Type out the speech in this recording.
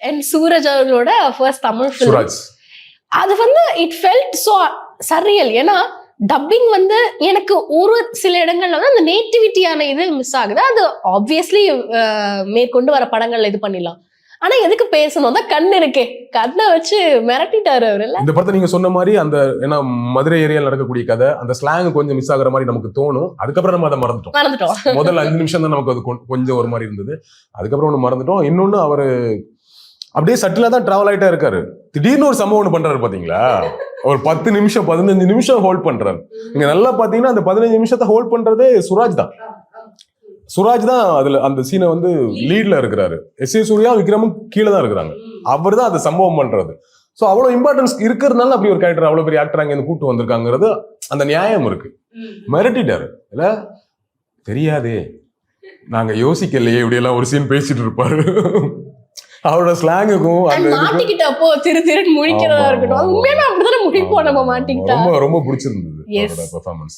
And Suraj அவர்களோட first Tamil film. Suraj அது வந்து இட் ஃபெல்ட் சோ சர்ரியல். ஏன்னா டப்பிங் வந்து எனக்கு ஒரு சில இடங்கள்ல வந்து அந்த நேட்டிவிட்டியான இது மிஸ் ஆகுது. அது ஆப்வியஸ்லி மேற்கொண்டு வர படங்கள்ல இது பண்ணிடலாம். ஆனா எதுக்கு பேசணும் தான் கண் இருக்கே, கண்ணை வச்சு மிரட்டிட்டாரு அவரு. இல்ல இந்த படத்தை நீங்க சொன்ன மாதிரி அந்த ஏன்னா மதுரை ஏரியால நடக்கக்கூடிய கதை அந்த ஸ்லாங் கொஞ்சம் மிஸ் ஆகுற மாதிரி நமக்கு தோணும். அதுக்கப்புறம் நம்ம அதை மறந்துட்டோம். முதல்ல 5 நிமிஷம் தான் நமக்கு அது கொஞ்சம் ஒரு மாதிரி இருந்தது. அதுக்கப்புறம் ஒண்ணு மறந்துட்டோம். இன்னொன்னு அவரு அப்படியே சட்டிலா தான் டிராவல் ஆயிட்டே இருக்காரு. திடீர்னு ஒரு சம்பவம் ஒண்ணு பண்றாரு பாத்தீங்களா, ஒரு 10 நிமிஷம் 15 நிமிஷம் ஹோல்ட் பண்றாரு. நீங்க நல்லா பாத்தீங்கன்னா அந்த 15 நிமிஷத்தை ஹோல்ட் பண்றதே சுராஜ் தான். சுராஜ் தான் அதுல அந்த சீனை வந்து லீட்ல இருக்கிறாரு. எஸ் ஏ சூர்யா விக்ரமும் கீழே தான் இருக்கிறாங்க. அவர் தான் அதை சம்பவம் பண்றது. ஸோ அவ்வளவு இம்பார்ட்டன்ஸ் இருக்கிறதுனால அப்படி ஒரு கேரக்டர் அவ்வளவு பெரிய ஆக்டர் அங்க கூட்டு வந்திருக்காங்கிறது அந்த நியாயம் இருக்கு. மிரட்டிட்டாரு இல்ல, தெரியாதே நாங்க யோசிக்கலையே இப்படி எல்லாம் ஒரு சீன் பேசிட்டு இருப்பாரு. அவரோட ஸ்லாங்குக்கும் மாட்டிக்கிட்டப்போ திரு திருன்னு முழிக்கிறதா இருக்கட்டும். உண்மையுமே அப்படிதான் முழிப்போம் நம்ம மாட்டிக்கிட்டா. ரொம்ப ரொம்ப பிடிச்சிருந்தது அவரோட பெர்ஃபார்மன்ஸ்.